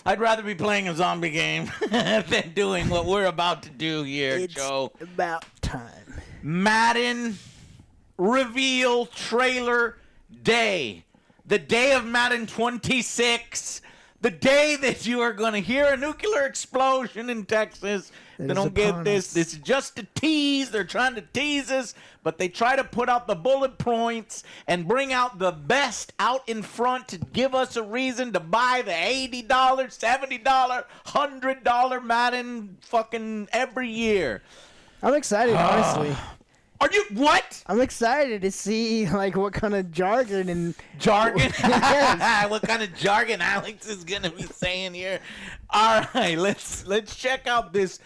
I'd rather be playing a zombie game than doing what we're about to do here, Joe. It's about time. Madden reveal trailer day. The day of Madden 26. The day that you are going to hear a nuclear explosion in Texas. They don't get this. This is just a tease. They're trying to tease us, but they try to put out the bullet points and bring out the best out in front to give us a reason to buy the $80, $70, $100 Madden fucking every year. I'm excited, honestly. Are you what? I'm excited to see like what kind of jargon and Yes. What kind of jargon Alex is gonna be saying here? All right, let's check out this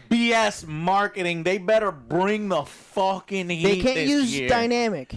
BS marketing. They better bring the fucking heat. They can't this use year. Dynamic.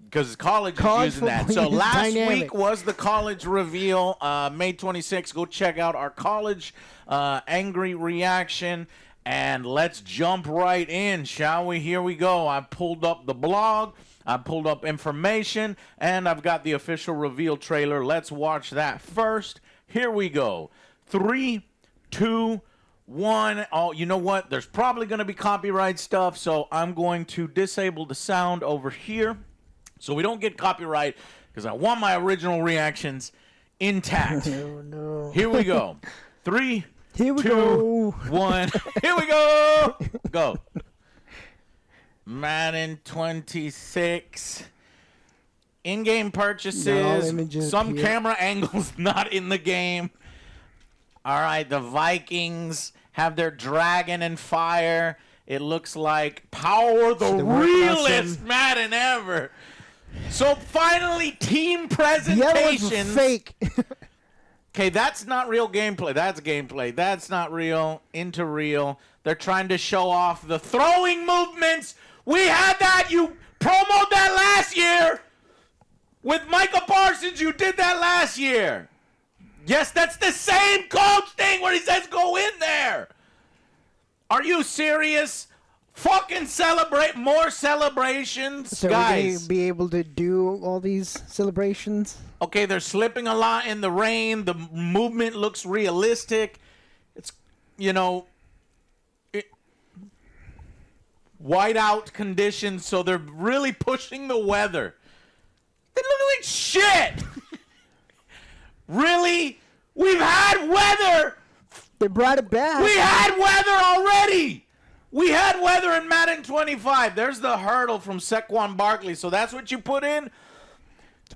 Because college is using that. So last dynamic. week was the college reveal, May 26th. Go check out our college angry reaction. And let's jump right in, shall we? Here we go. I pulled up the blog. I pulled up information. And I've got the official reveal trailer. Let's watch that first. Here we go. 3, 2, 1. Oh, you know what? There's probably going to be copyright stuff. So I'm going to disable the sound over here, so we don't get copyright, because I want my original reactions intact. Oh, no. Here we go. 3, Here we 2, go. 1. Here we go. Go. Madden 26. In-game purchases. Some here. camera angles not in the game. All right, the Vikings have their dragon and fire. It looks like power the realest Madden ever. So finally, team presentations. The other ones were fake. Okay, that's not real gameplay. That's gameplay. That's not real. Into real. They're trying to show off the throwing movements. We had that. You promoted that last year. With Micah Parsons, you did that last year. Yes, that's the same coach thing where he says go in there. Are you serious? Fucking celebrate more celebrations, So guys. we're going to be able to do all these celebrations? Okay, they're slipping a lot in the rain. The movement looks realistic. It's, whiteout conditions, so they're really pushing the weather. They look like shit. Really? We've had weather. They brought it back. We had weather already. We had weather in Madden 25. There's the hurdle from Saquon Barkley. So that's what you put in?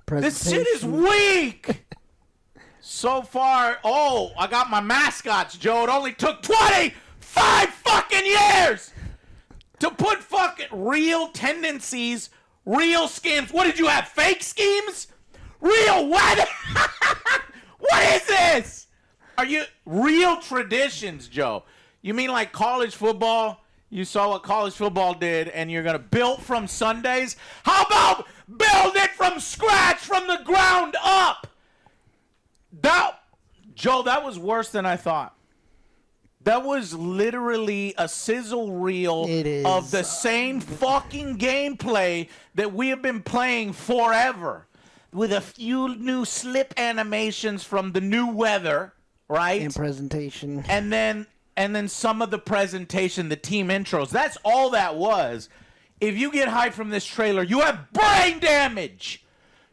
This shit is weak. So far, I got my mascots, Joe. It only took 25 fucking years to put fucking real tendencies, real schemes. What did you have, fake schemes? Real weather? What is this? Are you real traditions, Joe? You mean like college football? You saw what college football did, and you're going to build from Sundays? How about build it from scratch, from the ground up? Joe, that was worse than I thought. That was literally a sizzle reel of the same fucking gameplay that we have been playing forever, with a few new slip animations from the new weather, right? And presentation. And then some of the presentation, the team intros. That's all that was. If you get hyped from this trailer, you have brain damage.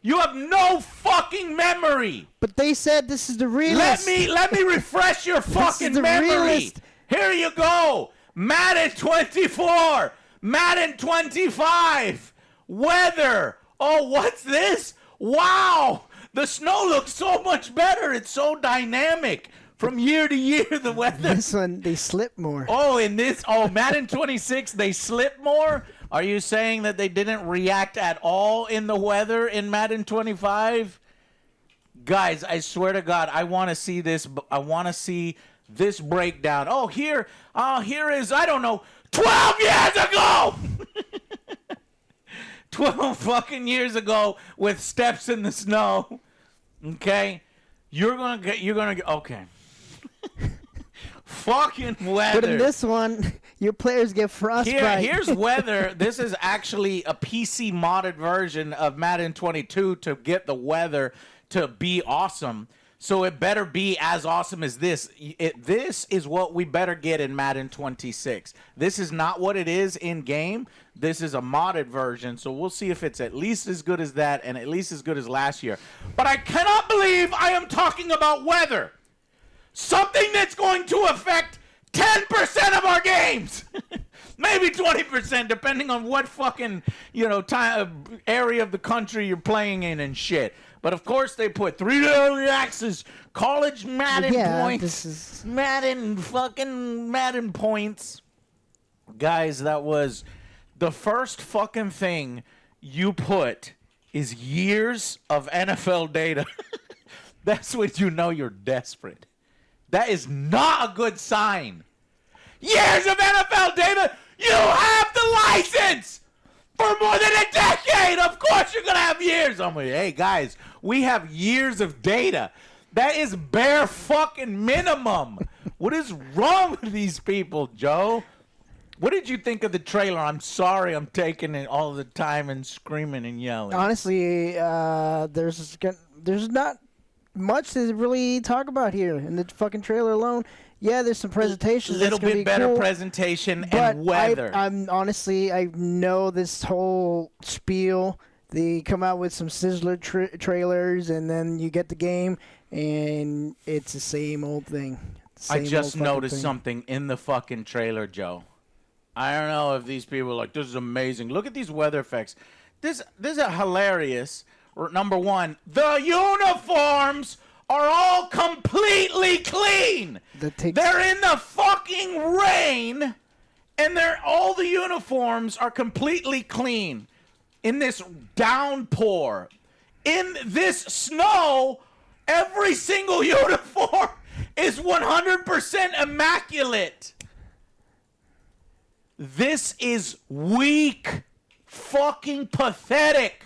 You have no fucking memory. But they said this is the realest. Let me refresh your fucking memory. Realest. Here you go. Madden 24. Madden 25. Weather. Oh, what's this? Wow. The snow looks so much better. It's so dynamic. From year to year, the weather. This one, they slip more. Madden 26, they slip more? Are you saying that they didn't react at all in the weather in Madden 25? Guys, I swear to God, I want to see this. I want to see this breakdown. Here is, 12 years ago! 12 fucking years ago with steps in the snow. Okay? You're gonna get, okay. Fucking weather. But in this one, your players get frostbite. Here's weather. This is actually a PC modded version of Madden 22 to get the weather to be awesome. So it better be as awesome as this. This is what we better get in Madden 26. This is not what it is in game. This is a modded version, so we'll see if it's at least as good as that and at least as good as last year. But I cannot believe I am talking about weather. Something that's going to affect 10% of our games. Maybe 20%, depending on what fucking, area of the country you're playing in and shit. But of course they put 3 early access, college Madden points, Madden points. Guys, that was the first fucking thing you put is years of NFL data. That's when you know you're desperate. That is not a good sign. Years of NFL data, you have the license for more than a decade. Of course you're going to have years. I'm like, hey, guys, we have years of data. That is bare fucking minimum. What is wrong with these people, Joe? What did you think of the trailer? I'm sorry I'm taking it all the time and screaming and yelling. Honestly, there's not much to really talk about here in the fucking trailer alone. Yeah, there's some presentations. A little bit better cool, presentation and weather. I'm honestly, I know this whole spiel. They come out with some sizzler trailers, and then you get the game, and it's the same old thing. I just noticed something in the fucking trailer, Joe. I don't know if these people are like, this is amazing. Look at these weather effects. This is hilarious. Number one, the uniforms are all completely clean. They're in the fucking rain, and all the uniforms are completely clean. In this downpour, in this snow, every single uniform is 100% immaculate. This is weak, fucking pathetic.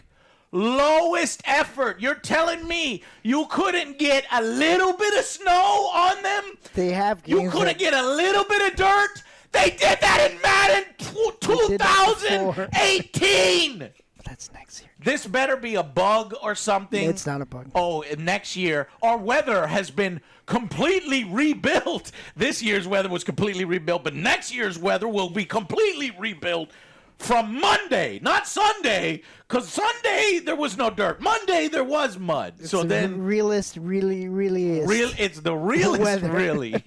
Lowest effort. You're telling me you couldn't get a little bit of snow on them? They have games. You couldn't get a little bit of dirt? They did that in Madden 2018. That's next year. This better be a bug or something. It's not a bug. Oh, next year, our weather has been completely rebuilt. This year's weather was completely rebuilt, but next year's weather will be completely rebuilt. From Monday, not Sunday, because Sunday there was no dirt. Monday there was mud. It's so then realist really is. It's the realist, really.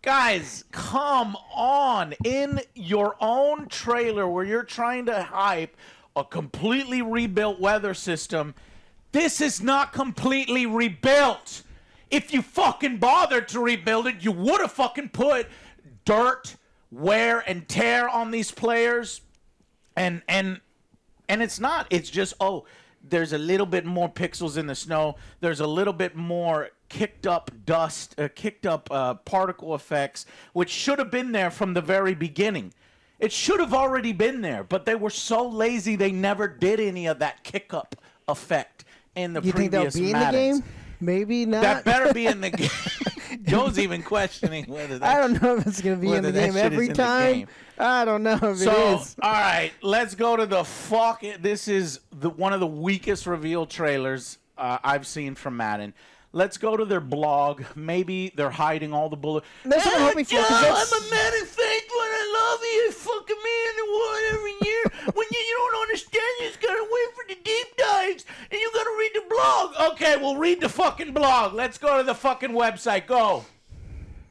Guys, come on. In your own trailer where you're trying to hype a completely rebuilt weather system, this is not completely rebuilt. If you fucking bothered to rebuild it, you would have fucking put dirt, wear, and tear on these players. And it's not. It's just, there's a little bit more pixels in the snow. There's a little bit more kicked up dust, particle effects, which should have been there from the very beginning. It should have already been there, but they were so lazy they never did any of that kick up effect in the previous Maddens. You think they'll be in the game? Maybe not. That better be in the game. Joe's even questioning whether that. I don't know if it's going to be in the game every time. I don't know if it is. All right, let's go to the fuck. This is one of the weakest reveal trailers I've seen from Madden. Let's go to their blog. Maybe they're hiding all the bullets. That's what I'm hoping for. I'm a Madden fan, but I love you. Fucking man, the one every year. When you don't understand, you just gotta wait for the deep dives, and you gotta read the blog. Okay, well, read the fucking blog. Let's go to the fucking website. Go.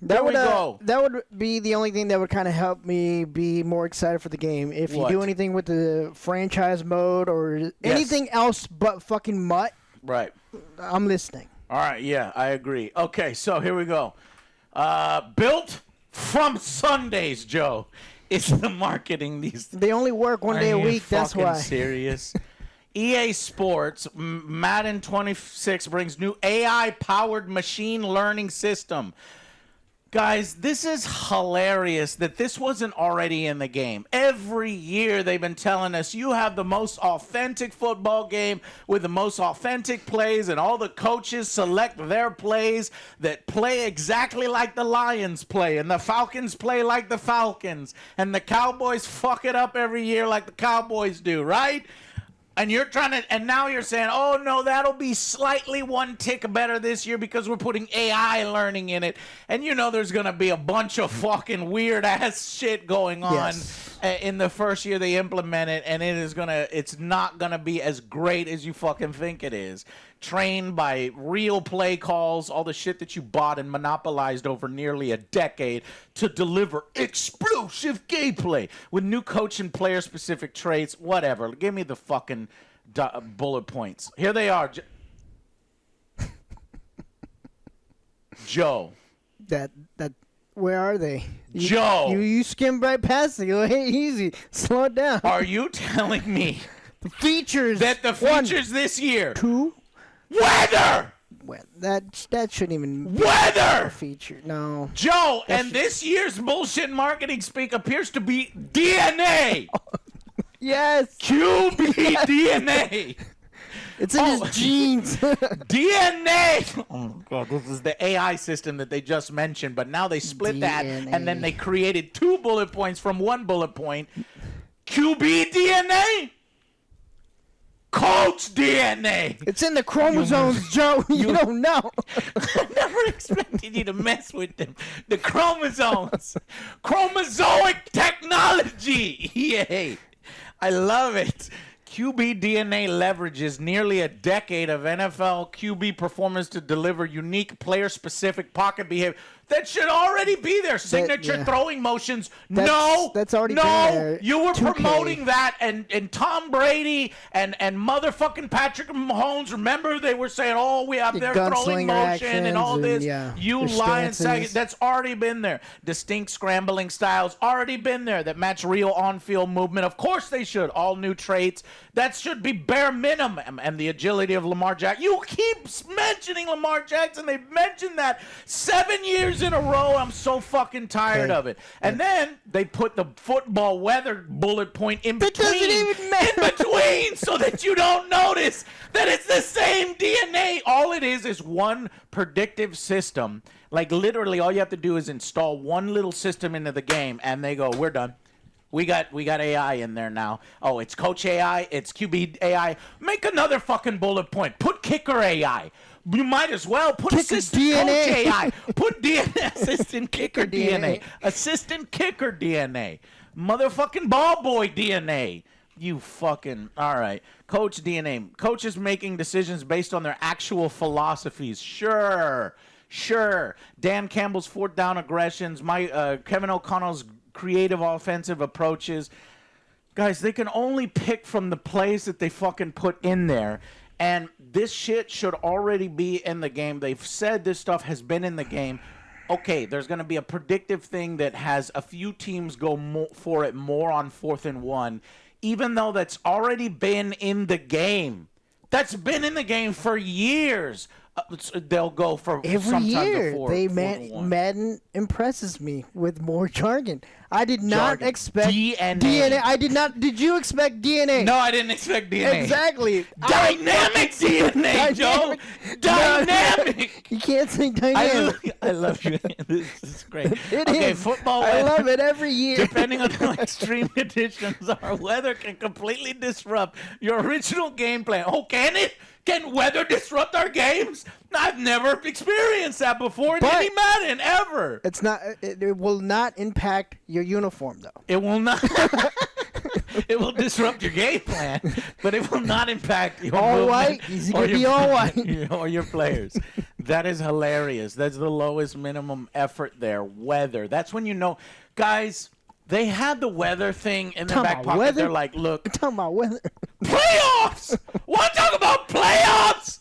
There we go. That would be the only thing that would kind of help me be more excited for the game. If you do anything with the franchise mode or anything else but fucking MUT, right? I'm listening. All right, yeah, I agree. Okay, so here we go. Built from Sundays, Joe. It's the marketing. They only work one day a week. That's why. Serious. EA Sports Madden 26 brings new AI-powered machine learning system. Guys, this is hilarious that this wasn't already in the game. Every year they've been telling us you have the most authentic football game with the most authentic plays, and all the coaches select their plays that play exactly like the Lions play, and the Falcons play like the Falcons, and the Cowboys fuck it up every year like the Cowboys do, right? And you're trying to, and now you're saying, oh no, that'll be slightly one tick better this year because we're putting AI learning in it. And you know there's going to be a bunch of fucking weird ass shit going on in the first year they implement it. And it's not going to be as great as you fucking think it is. Trained by real play calls, all the shit that you bought and monopolized over nearly a decade to deliver explosive gameplay with new coach and player specific traits, whatever. Give me the fucking bullet points. Here they are. Joe. Where are they? Joe. You skimmed right past it. You go, hey, easy. Slow it down. Are you telling me the features this year? 2. Weather! Well, that shouldn't even be Weather! a feature. No. Joe, this year's bullshit marketing speak appears to be DNA. Yes. QB DNA. It's in his genes. DNA. Oh my God, this is the AI system that they just mentioned, but now they split DNA. that and then they created 2 bullet points from 1 bullet point. QB DNA. Coach DNA. It's in the chromosomes, Joe. You don't know. I never expected you to mess with them. The chromosomes. Chromozoic technology. Yay. I love it. QB DNA leverages nearly a decade of NFL QB performance to deliver unique player-specific pocket behavior. That should already be there. Signature throwing motions. That's already been there. You were 2K. promoting that, and Tom Brady and motherfucking Patrick Mahomes. Remember, they were saying, "Oh, we have their throwing motion and all this." You lying sack. That's already been there. Distinct scrambling styles already been there that match real on-field movement. Of course, they should. All new traits. That should be bare minimum. And the agility of Lamar Jackson. You keep mentioning Lamar Jackson. They've mentioned that 7 years in a row. I'm so fucking tired of it. And then they put the football weather bullet point in between. That doesn't even matter. In between, so that you don't notice that it's the same DNA. All it is one predictive system. Like literally, all you have to do is install one little system into the game, and they go, "We're done. We got AI in there now. Oh, it's coach AI, it's QB AI. Make another fucking bullet point. Put kicker AI. You might as well put assistant DNA. coach AI. Put DNA, assistant kicker DNA. Assistant kicker DNA. Motherfucking ball boy DNA. You fucking, all right. Coach DNA. Coaches making decisions based on their actual philosophies. Sure. Dan Campbell's 4th down aggressions. Kevin O'Connell's creative offensive approaches. Guys, they can only pick from the plays that they fucking put in there. And this shit should already be in the game. They've said this stuff has been in the game. Okay, there's going to be a predictive thing that has a few teams go for it more on 4th and 1, even though that's already been in the game. That's been in the game for years. They'll go for every year. Madden impresses me with more jargon. I did not expect DNA. I did not. Did you expect DNA? No, I didn't expect DNA. Exactly. Dynamic DNA, Joe. Dynamic. You can't say dynamic. I love you. This is great. It is. Football. I love it every year. Depending on the extreme conditions, our weather can completely disrupt your original game plan. Oh, can it? Can weather disrupt our games? I've never experienced that before in any Madden ever. It's not. It will not impact your uniform, though. It will not. It will disrupt your game plan, but it will not impact your all white. He's gonna be all white or your players. That is hilarious. That's the lowest minimum effort there. Weather. That's when you know, guys. They had the weather thing in their back pocket. Weather? They're like, look. You're talking about weather. Playoffs! Want to talk about playoffs?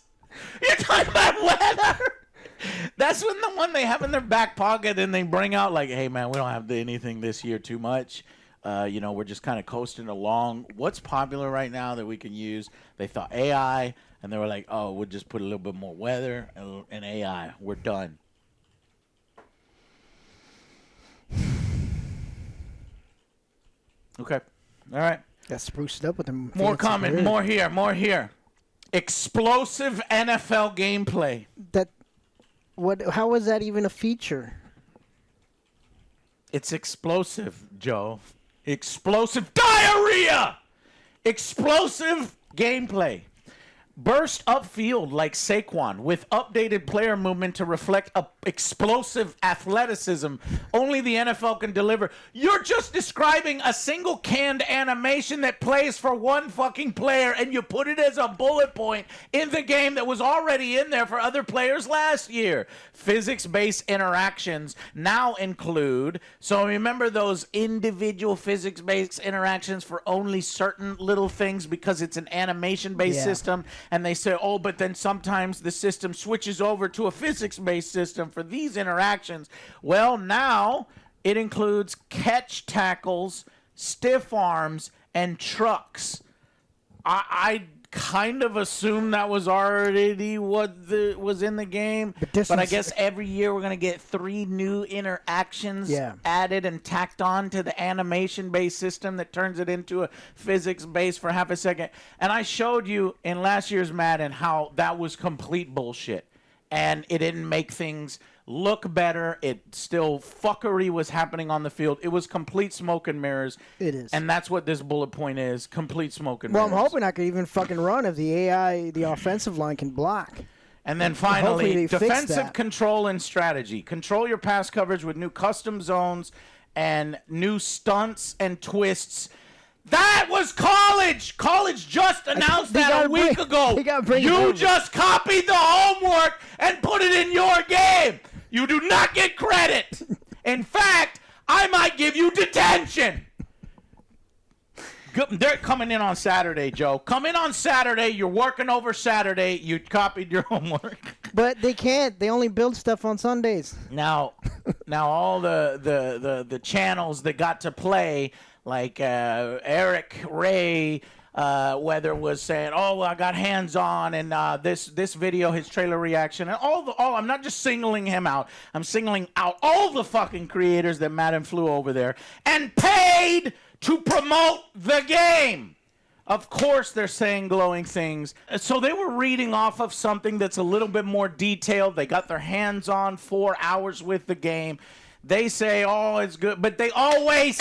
You're talking about weather? That's when the one they have in their back pocket and they bring out like, hey, man, we don't have anything this year too much. We're just kind of coasting along. What's popular right now that we can use? They thought AI, and they were like, oh, we'll just put a little bit more weather and AI. We're done. Okay. All right. Got spruced up with them. More comment. More here. Explosive NFL gameplay. How was that even a feature? It's explosive, Joe. Explosive diarrhea. Explosive Gameplay. Burst upfield like Saquon with updated player movement to reflect explosive athleticism only the NFL can deliver. You're just describing a single canned animation that plays for one fucking player, and you put it as a bullet point in the game that was already in there for other players last year. Physics-based interactions now include, so remember those individual physics-based interactions for only certain little things because it's an animation-based system. And they say, oh, but then sometimes the system switches over to a physics-based system for these interactions. Well, now it includes catch tackles, stiff arms, and trucks. I kind of assumed that was already what was in the game. But I guess every year we're going to get 3 new interactions added and tacked on to the animation-based system that turns it into a physics-based for half a second. And I showed you in last year's Madden how that was complete bullshit. And it didn't make things look better. It still fuckery was happening on the field. It was complete smoke and mirrors. It is. And that's what this bullet point is, complete smoke and mirrors. Well, I'm hoping I could even fucking run if the AI, the offensive line can block. And then finally, defensive control and strategy. Control your pass coverage with new custom zones and new stunts and twists. That was college. College just announced that a week ago. You just copied the homework and put it in your game. You do not get credit. In fact, I might give you detention. They're coming in on Saturday, Joe. Come in on Saturday. You're working over Saturday. You copied your homework. But they can't. They only build stuff on Sundays. Now all the channels that got to play, like Eric Ray, whether was saying, "Oh, well, I got hands on," and this video, his trailer reaction, and all I'm not just singling him out. I'm singling out all the fucking creators that Madden flew over there and paid to promote the game. Of course, they're saying glowing things. So they were reading off of something that's a little bit more detailed. They got their hands on 4 hours with the game. They say, "Oh, it's good," but they always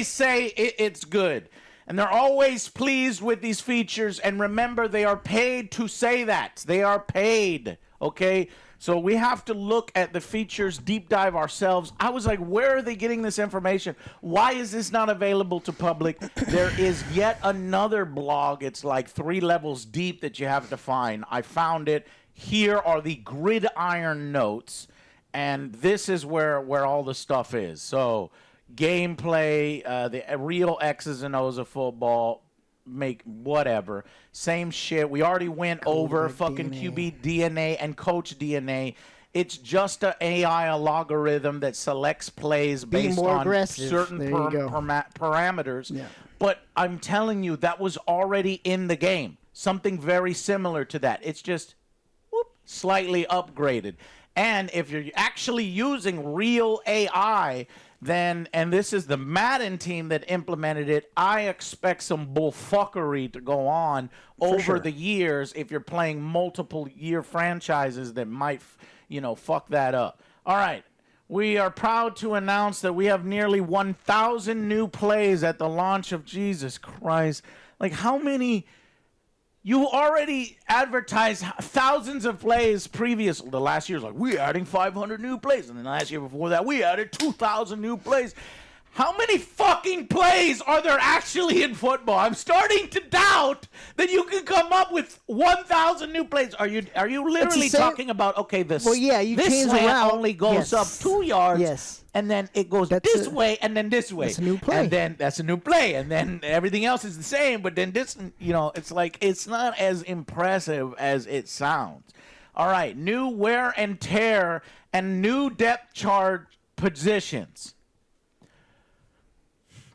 say it's good. And they're always pleased with these features. And remember, they are paid to say that. They are paid, okay? So we have to look at the features, deep dive ourselves. I was like, where are they getting this information? Why is this not available to public? There is yet another blog. It's like 3 levels deep that you have to find. I found it. Here are the gridiron notes. And this is where all the stuff is. So gameplay, the real X's and O's of football, make whatever. Same shit. We already went over fucking QB DNA and coach DNA. It's just an AI logarithm that selects plays based on certain parameters. Yeah. But I'm telling you, that was already in the game. Something very similar to that. It's just slightly upgraded. And if you're actually using real AI, then, and this is the Madden team that implemented it, I expect some bullfuckery to go on over the years if you're playing multiple year franchises that might, fuck that up. All right. We are proud to announce that we have nearly 1,000 new plays at the launch of Jesus Christ. Like, how many? You already advertised thousands of plays previous. The last year's like, we're adding 500 new plays. And then the last year before that, we added 2,000 new plays. How many fucking plays are there actually in football? I'm starting to doubt that you can come up with 1,000 new plays. Are you literally talking about, okay, this slant only goes up 2 yards, and then it goes this way, and then this way. That's a new play. And then that's a new play, and then everything else is the same, but then this, it's like, it's not as impressive as it sounds. All right, new wear and tear and new depth chart positions.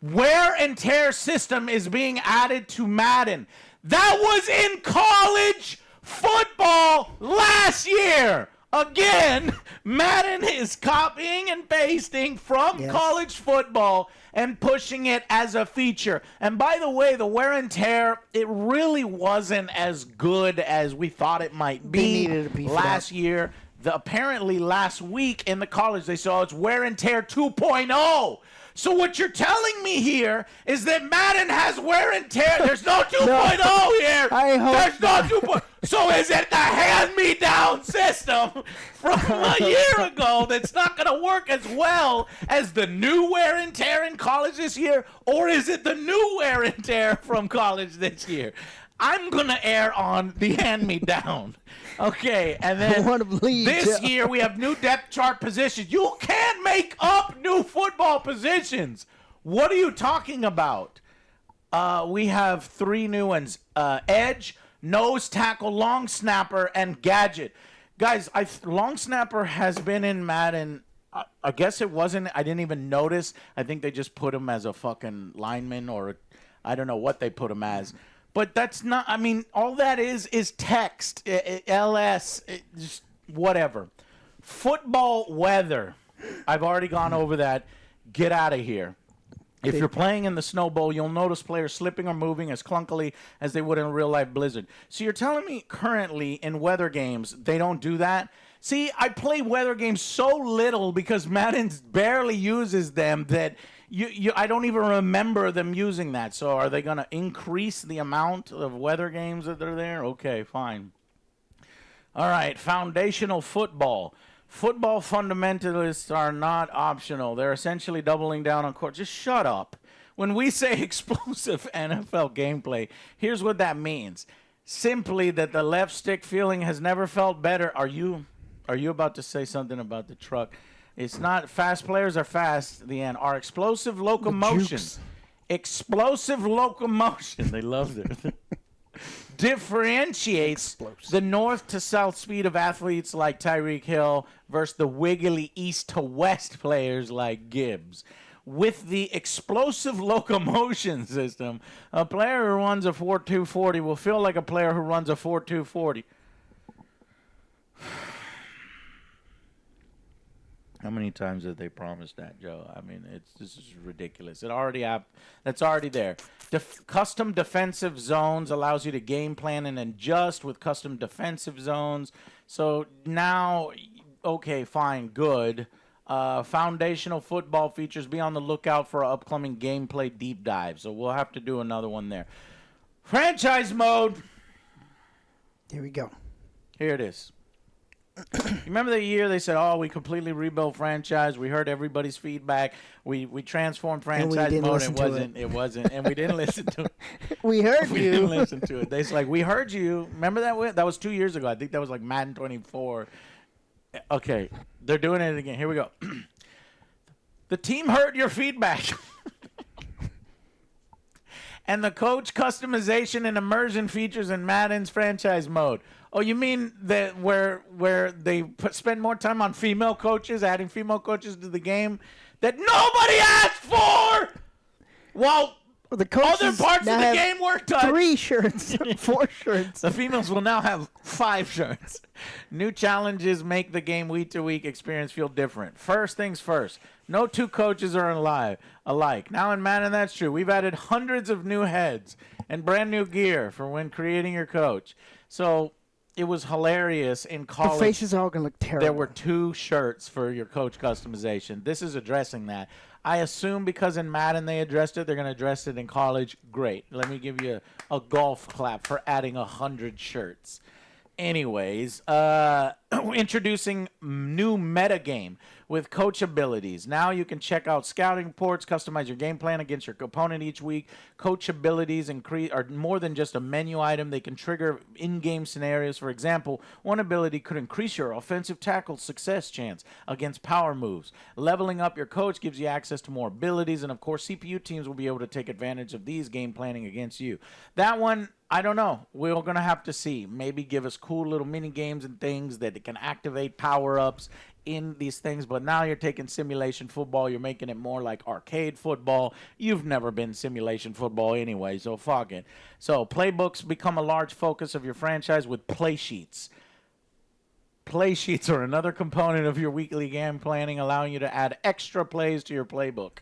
Wear and tear system is being added to Madden. That was in college football last year. Again, Madden is copying and pasting from college football and pushing it as a feature. And by the way, the wear and tear, it really wasn't as good as we thought it might be They needed to be last year. apparently last week in the college, they saw it's wear and tear 2.0. So what you're telling me here is that Madden has wear and tear. There's no 2.0 here. I hope There's no 2.0. So is it the hand-me-down system from a year ago that's not going to work as well as the new wear and tear in college this year? Or is it the new wear and tear from college this year? I'm going to err on the hand-me-down. Okay, and then this year we have new depth chart positions. You can't make up new football positions. What are you talking about? We have 3 new ones. Edge, nose tackle, long snapper, and gadget. Guys, long snapper has been in Madden. I guess it wasn't. I didn't even notice. I think they just put him as a fucking lineman, or I don't know what they put him as. But that's not, I mean, all that is text, LS, just whatever. Football weather. I've already gone over that. Get out of here. If you're playing in the Snow Bowl, you'll notice players slipping or moving as clunkily as they would in a real-life blizzard. So you're telling me currently in weather games they don't do that? See, I play weather games so little because Madden barely uses them that I don't even remember them using that. So are they going to increase the amount of weather games that are there? Okay, fine. All right, foundational football. Football fundamentalists are not optional. They're essentially doubling down on court. Just shut up. When we say explosive NFL gameplay, here's what that means. Simply that the left stick feeling has never felt better. Are you about to say something about the truck? It's not fast players are fast. The end. Our explosive locomotion. Explosive locomotion. They love it. Differentiates the north to south speed of athletes like Tyreek Hill versus the wiggly east to west players like Gibbs. With the explosive locomotion system, a player who runs a 4.240 will feel like a player who runs a 4.240. How many times have they promised that, Joe? I mean, this is ridiculous. That's already there. Custom defensive zones allows you to game plan and adjust with custom defensive zones. So now, okay, fine, good. Foundational football features. Be on the lookout for an upcoming gameplay deep dive. So we'll have to do another one there. Franchise mode. Here we go. Here it is. Remember the year they said, "Oh, we completely rebuilt franchise. We heard everybody's feedback. We transformed franchise mode. It wasn't, and we didn't listen to it. We heard you. We didn't listen to it. They was like, we heard you. Remember that? That was 2 years ago. I think that was like Madden 24. Okay, they're doing it again. Here we go. The team heard your feedback." And the coach customization and immersion features in Madden's franchise mode. Oh, you mean that where they spend more time on female coaches, adding female coaches to the game that nobody asked for? Well, the other parts of the game were touched. 3 shirts, 4 shirts. The females will now have 5 shirts. New challenges make the game week-to-week experience feel different. First things first, no 2 coaches are alike. Now in Madden, that's true. We've added hundreds of new heads and brand new gear for when creating your coach. So it was hilarious in college. The faces are all going to look terrible. There were 2 shirts for your coach customization. This is addressing that. I assume because in Madden they addressed it, they're going to address it in college. Great. Let me give you a golf clap for adding 100 shirts. Anyways, introducing new metagame with coach abilities. Now you can check out scouting reports, customize your game plan against your opponent each week. Coach abilities are more than just a menu item. They can trigger in-game scenarios. For example, one ability could increase your offensive tackle success chance against power moves. Leveling up your coach gives you access to more abilities, and of course, CPU teams will be able to take advantage of these game planning against you. That one, I don't know. We're going to have to see. Maybe give us cool little mini games and things that can activate power-ups in these things. But now you're taking simulation football. You're making it more like arcade football. You've never been simulation football anyway, so fuck it. So playbooks become a large focus of your franchise with play sheets. Play sheets are another component of your weekly game planning, allowing you to add extra plays to your playbook.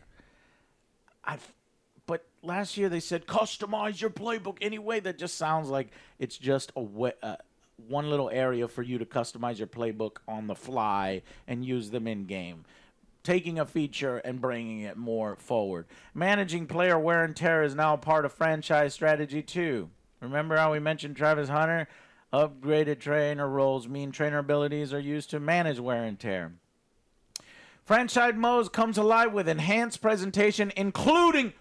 But last year they said customize your playbook anyway. That just sounds like it's just one little area for you to customize your playbook on the fly and use them in game. Taking a feature and bringing it more forward. Managing player wear and tear is now part of franchise strategy too. Remember how we mentioned Travis Hunter? Upgraded trainer roles mean trainer abilities are used to manage wear and tear. Franchise modes comes alive with enhanced presentation, including...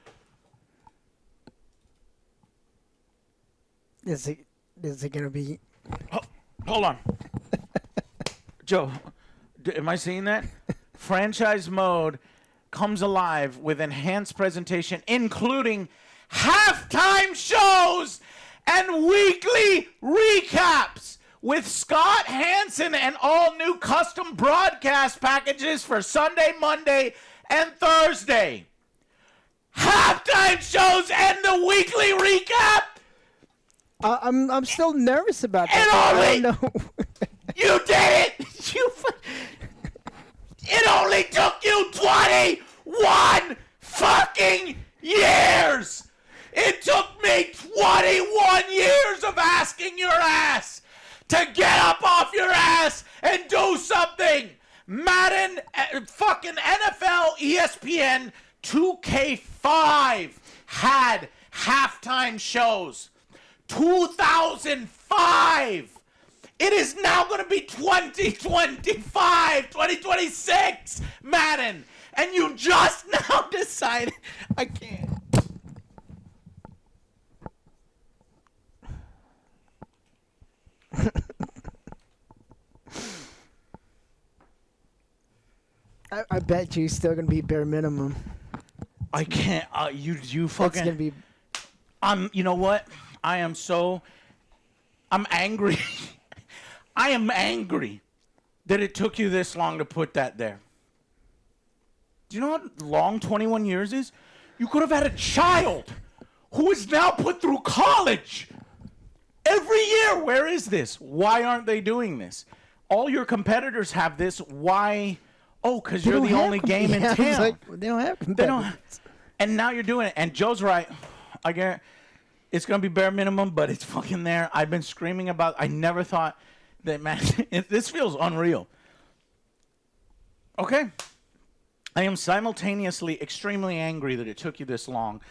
Is it going to be... Hold on. Joe, am I seeing that? Franchise mode comes alive with enhanced presentation, including halftime shows and weekly recaps with Scott Hansen and all new custom broadcast packages for Sunday, Monday, and Thursday. Halftime shows and the weekly recap. I'm still nervous about And that. only I don't know. you did it. It only took you 21 fucking years. It took me 21 years of asking your ass to get up off your ass and do something. Madden, fucking NFL, ESPN, 2K5 had halftime shows. 2005. It is now going to be 2025, 2026, Madden. And you just now decided. I can't. I bet you still going to be bare minimum. I can't. You fucking. It's going to be... You know what? I'm angry. I am angry that it took you this long to put that there. Do you know how long 21 years is? You could have had a child who is now put through college every year. Where is this? Why aren't they doing this? All your competitors have this. Why? Oh, because you're the only game in town. Like, they don't have competitors. And now you're doing it. And Joe's right. I get it's going to be bare minimum, but it's fucking there. I've been screaming about I never thought that, man, this feels unreal. Okay. I am simultaneously extremely angry that it took you this long,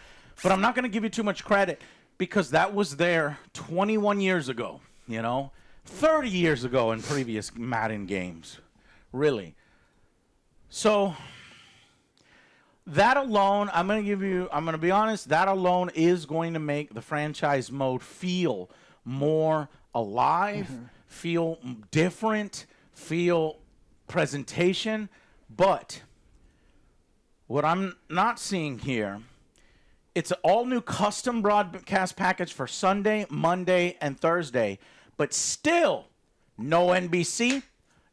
but I'm not going to give you too much credit because that was there 21 years ago, 30 years ago in previous Madden games, really. So that alone, I'm going to be honest, that alone is going to make the franchise mode feel more alive, feel different, feel presentation. But what I'm not seeing here, it's an all-new custom broadcast package for Sunday, Monday, and Thursday. But still, no NBC,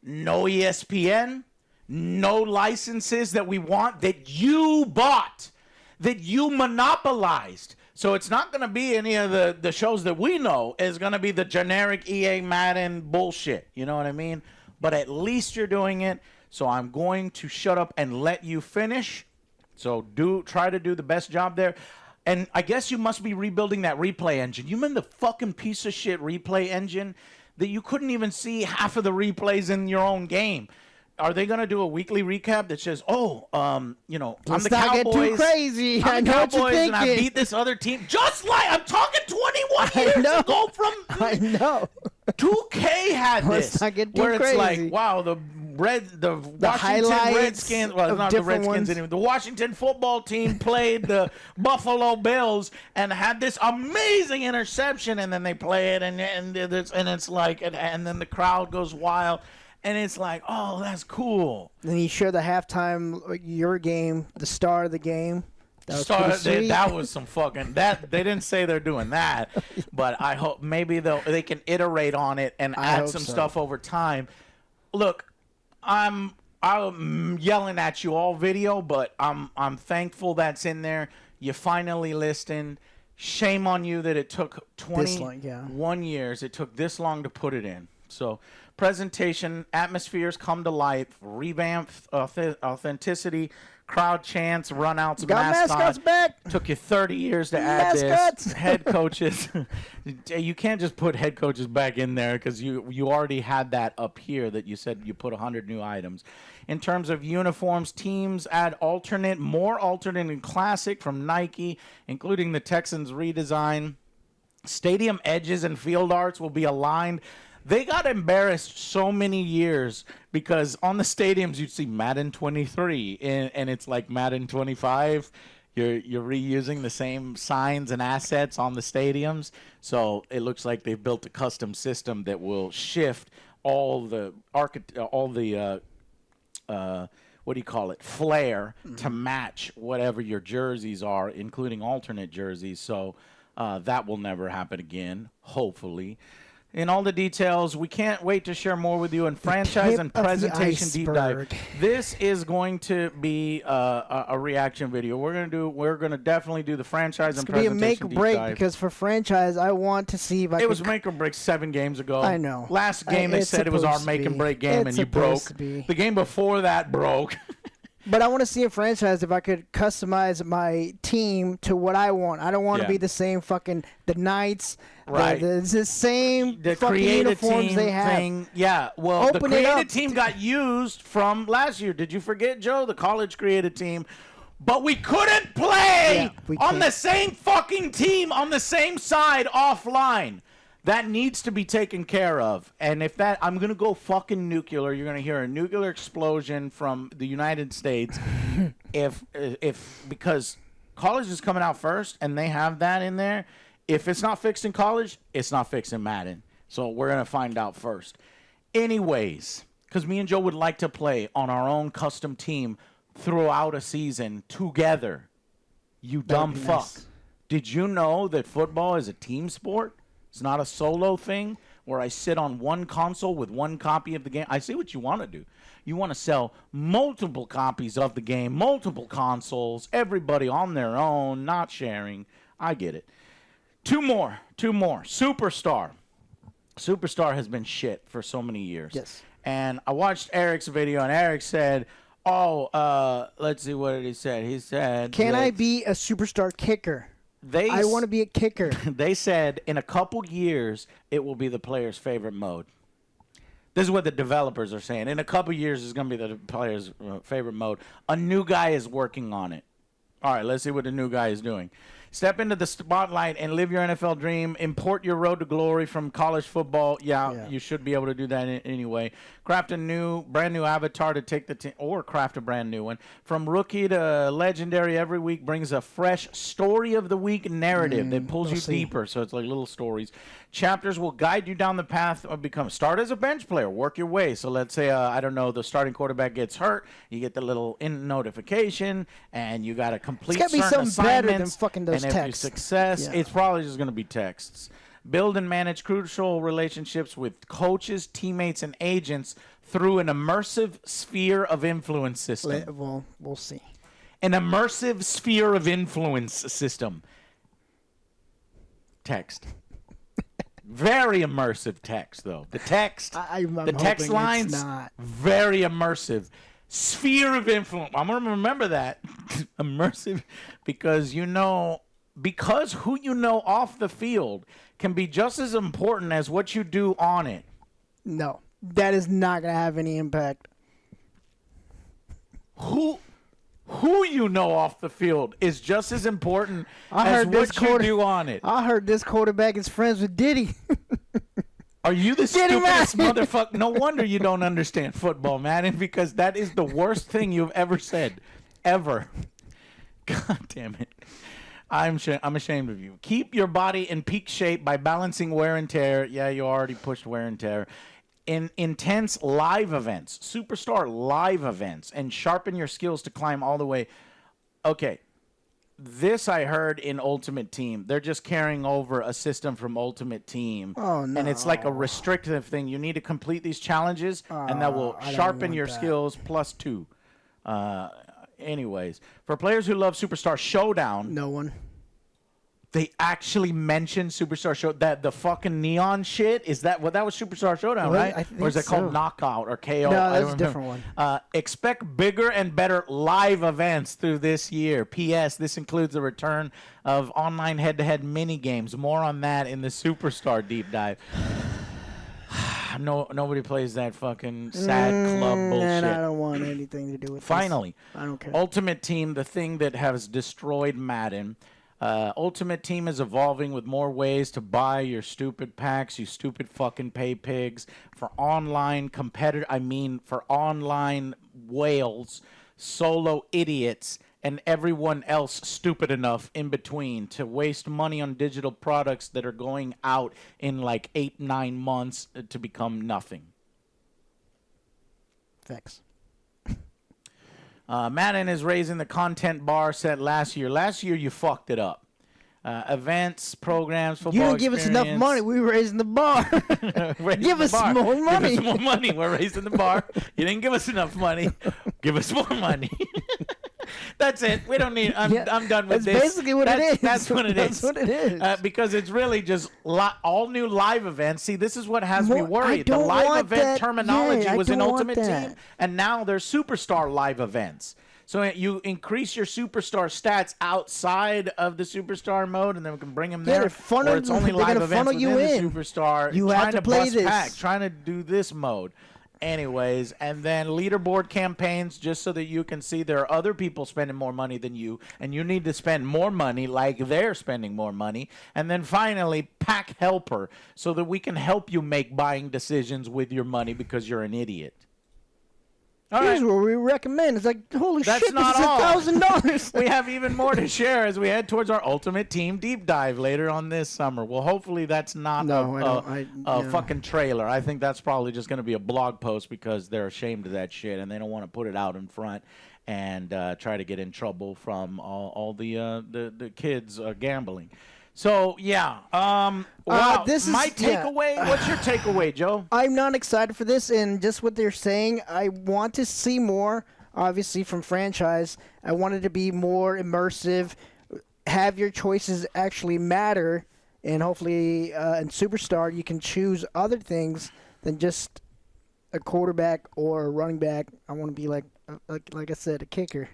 no ESPN, no licenses that we want, that you bought, that you monopolized. So it's not going to be any of the shows that we know. It's going to be the generic EA Madden bullshit. You know what I mean? But at least you're doing it. So I'm going to shut up and let you finish. So try to do the best job there. And I guess you must be rebuilding that replay engine. You mean the fucking piece of shit replay engine that you couldn't even see half of the replays in your own game? Are they going to do a weekly recap that says, I'm the Cowboys. Let's not get too crazy. I know what you're thinking. And I beat this other team. Just like, I'm talking 21 years ago from... I know. 2K had this. Let's not get too where it's crazy. like, wow, the Washington Redskins... Well, not the Redskins anymore. The Washington football team played the Buffalo Bills and had this amazing interception, and then they play it, and it's like... And then the crowd goes wild. And it's like, oh, that's cool. Then you show the halftime, your game, the star of the game. That was some fucking... They didn't say they're doing that, but I hope maybe they can iterate on it and add some stuff over time. Look, I'm yelling at you all video, but I'm thankful that's in there. You finally listened. Shame on you that it took 21 years. It took this long to put it in. So presentation, atmospheres come to life, revamped authenticity, crowd chants, runouts, Got mascots back. Took you 30 years to add Mascots. this. Head coaches. You can't just put head coaches back in there because you already had that up here that you said you put 100 new items. In terms of uniforms, teams add more alternate and classic from Nike, including the Texans redesign. Stadium edges and field arts will be aligned. They got embarrassed so many years because on the stadiums you'd see Madden 23 and it's like Madden 25. You're reusing the same signs and assets on the stadiums. So it looks like they've built a custom system that will shift all the what do you call it, flair to match whatever your jerseys are, including alternate jerseys. So that will never happen again, hopefully. In all the details, we can't wait to share more with you in franchise and presentation deep dive. This is going to be a reaction video. We're gonna definitely do the franchise and presentation deep dive. It's gonna be a make or break because for franchise, I want to see if I. It was make or break 7 games ago. I know. Last game they said it was our make and break game, and you broke. The game before that broke. But I want to see a franchise if I could customize my team to what I want. I don't want to be the same fucking the Knights. Right. The same the fucking uniforms team they have. Thing. Yeah. Well, Open the created team got used from last year. Did you forget, Joe? The college created team. But we couldn't play on the same fucking team on the same side offline. That needs to be taken care of. And if that, I'm going to go fucking nuclear. You're going to hear a nuclear explosion from the United States because college is coming out first and they have that in there. If it's not fixed in college, it's not fixed in Madden. So we're going to find out first. Anyways, because me and Joe would like to play on our own custom team throughout a season together. You dumb fuck. Nice. Did you know that football is a team sport? It's not a solo thing where I sit on one console with one copy of the game. I see what you want to do. You want to sell multiple copies of the game, multiple consoles, everybody on their own, not sharing. I get it. Two more. Superstar. Superstar has been shit for so many years. Yes. And I watched Eric's video, and Eric said, let's see, what did he say? He said, can I be a superstar kicker? I want to be a kicker. They said in a couple years, it will be the player's favorite mode. This is what the developers are saying. In a couple years, it's going to be the player's favorite mode. A new guy is working on it. All right, let's see what the new guy is doing. Step into the spotlight and live your NFL dream. Import your road to glory from college football. Yeah. You should be able to do that anyway. Craft a brand new avatar to take the team, or craft a brand new one. From rookie to legendary, every week brings a fresh story of the week narrative that pulls you deeper. So it's like little stories. Chapters will guide you down the path of start as a bench player, work your way. So let's say, I don't know, the starting quarterback gets hurt. You get the little notification, and you got to complete certain assignments. It's got to be something better than fucking those texts. And if you success, it's probably just going to be texts. Build and manage crucial relationships with coaches, teammates, and agents through an immersive sphere of influence system. Well, we'll see. An immersive sphere of influence system. Text. Very immersive text, though. The text, the text lines, very immersive. Sphere of influence. I'm going to remember that. Immersive, because who you know off the field can be just as important as what you do on it. No, that is not going to have any impact. Who you know off the field is just as important as what you do on it. I heard this quarterback is friends with Diddy. Are you the stupidest motherfucker? No wonder you don't understand football, Madden, because that is the worst thing you've ever said. Ever. God damn it. I'm ashamed of you. Keep your body in peak shape by balancing wear and tear. Yeah, you already pushed wear and tear. In intense live events, superstar live events, and sharpen your skills to climb all the way. Okay. This I heard in Ultimate Team. They're just carrying over a system from Ultimate Team. Oh, no. And it's like a restrictive thing. You need to complete these challenges, and that will sharpen your skills +2. Anyways, for players who love Superstar Showdown. No one. They actually mentioned Superstar Show. That the fucking neon shit is that what that was Superstar Showdown, right? I think or is it so. called Knockout or KO? No, I that's don't a different remember. Expect bigger and better live events through this year. P.S. This includes the return of online head-to-head mini games. More on that in the Superstar deep dive. No, nobody plays that fucking sad club bullshit. And I don't want anything to do with Finally, this. I don't care. Ultimate Team, the thing that has destroyed Madden. Ultimate Team is evolving with more ways to buy your stupid packs, you stupid fucking pay pigs, for online for online whales, solo idiots, and everyone else stupid enough in between to waste money on digital products that are going out in like 8-9 months to become nothing. Thanks. Madden is raising the content bar set last year. Last year, you fucked it up. Events, programs, football. You didn't give us enough money. We were raising the bar. Give us more money. Give us more money. We're raising the bar. You didn't give us enough money. Give us more money. That's it. We don't need. I'm done with this. That's basically what it is. That's what it is. That's what it is. Because it's really just all new live events. See, this is what has me worried. The live event terminology was in Ultimate Team, and now there's Superstar live events. So you increase your Superstar stats outside of the Superstar mode, and then we can bring them there. Or it's only live events within the Superstar. You have to play this. Pack, trying to do this mode. Anyways, and then leaderboard campaigns just so that you can see there are other people spending more money than you, and you need to spend more money like they're spending more money. And then finally, pack helper so that we can help you make buying decisions with your money because you're an idiot. Here's what we recommend. It's like, holy That's shit, not this is $1,000. We have even more to share as we head towards our Ultimate Team deep dive later on this summer. Well, hopefully that's not a fucking trailer. I think that's probably just going to be a blog post because they're ashamed of that shit and they don't want to put it out in front and try to get in trouble from all the kids gambling. So, yeah. Wow. This is my takeaway. What's your takeaway, Joe? I'm not excited for this, and just what they're saying, I want to see more, obviously, from franchise. I want it to be more immersive, have your choices actually matter, and hopefully in Superstar you can choose other things than just a quarterback or a running back. I want to be like I said, a kicker.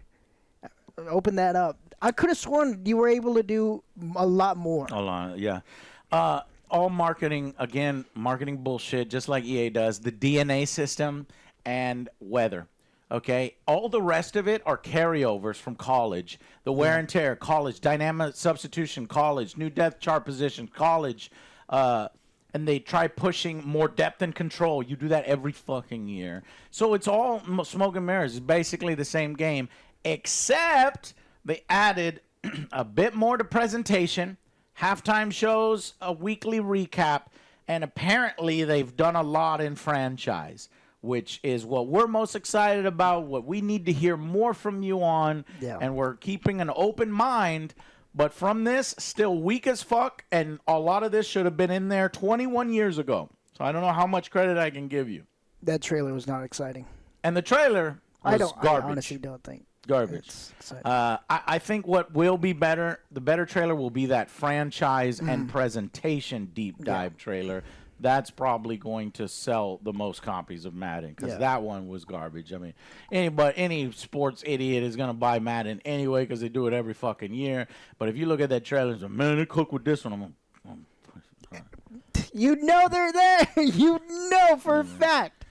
Open that up. I could have sworn you were able to do a lot more. A lot, yeah. All marketing, again, marketing bullshit, just like EA does. The DNA system and weather, okay? All the rest of it are carryovers from college. The wear and tear, college. Dynamic substitution, college. New depth chart position, college. And they try pushing more depth and control. You do that every fucking year. So it's all smoke and mirrors. It's basically the same game, except they added a bit more to presentation, halftime shows, a weekly recap, and apparently they've done a lot in franchise, which is what we're most excited about, what we need to hear more from you on, and we're keeping an open mind. But from this, still weak as fuck, and a lot of this should have been in there 21 years ago. So I don't know how much credit I can give you. That trailer was not exciting. And the trailer was garbage. I honestly don't think. Garbage. I think what will be better, the better trailer will be that franchise and presentation deep dive trailer. That's probably going to sell the most copies of Madden because that one was garbage. I mean, any sports idiot is going to buy Madden anyway because they do it every fucking year. But if you look at that trailer and say, man, they cook with this one, you know they're there. You know for a fact.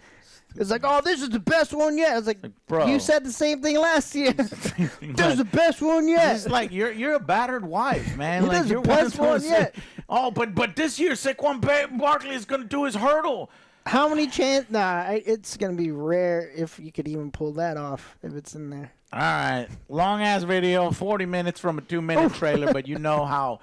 It's like, oh, this is the best one yet. It's like, bro, you said the same thing last year. This is the best one yet. It's like you're a battered wife, man. This is the best one yet. Oh, but this year Saquon Barkley is going to do his hurdle. How many chances? It's going to be rare if you could even pull that off if it's in there. All right, long ass video, 40 minutes from a 2-minute trailer, but you know how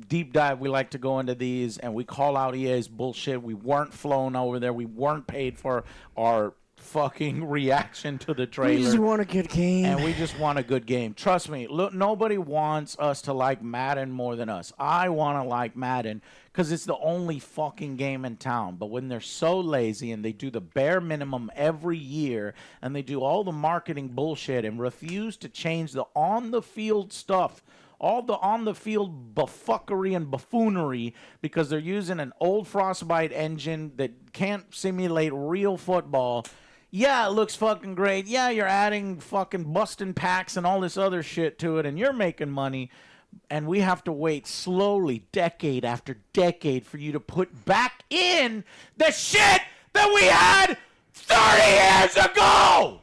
deep dive we like to go into these, and we call out EA's bullshit. We weren't flown over there. We weren't paid for our fucking reaction to the trailer. We just want a good game. And we just want a good game. Trust me, look, nobody wants us to like Madden more than us. I want to like Madden because it's the only fucking game in town. But when they're so lazy and they do the bare minimum every year and they do all the marketing bullshit and refuse to change the on-the-field stuff all the on-the-field buffuckery and buffoonery because they're using an old Frostbite engine that can't simulate real football. Yeah, it looks fucking great. Yeah, you're adding fucking busting packs and all this other shit to it, and you're making money. And we have to wait slowly, decade after decade, for you to put back in the shit that we had 30 years ago!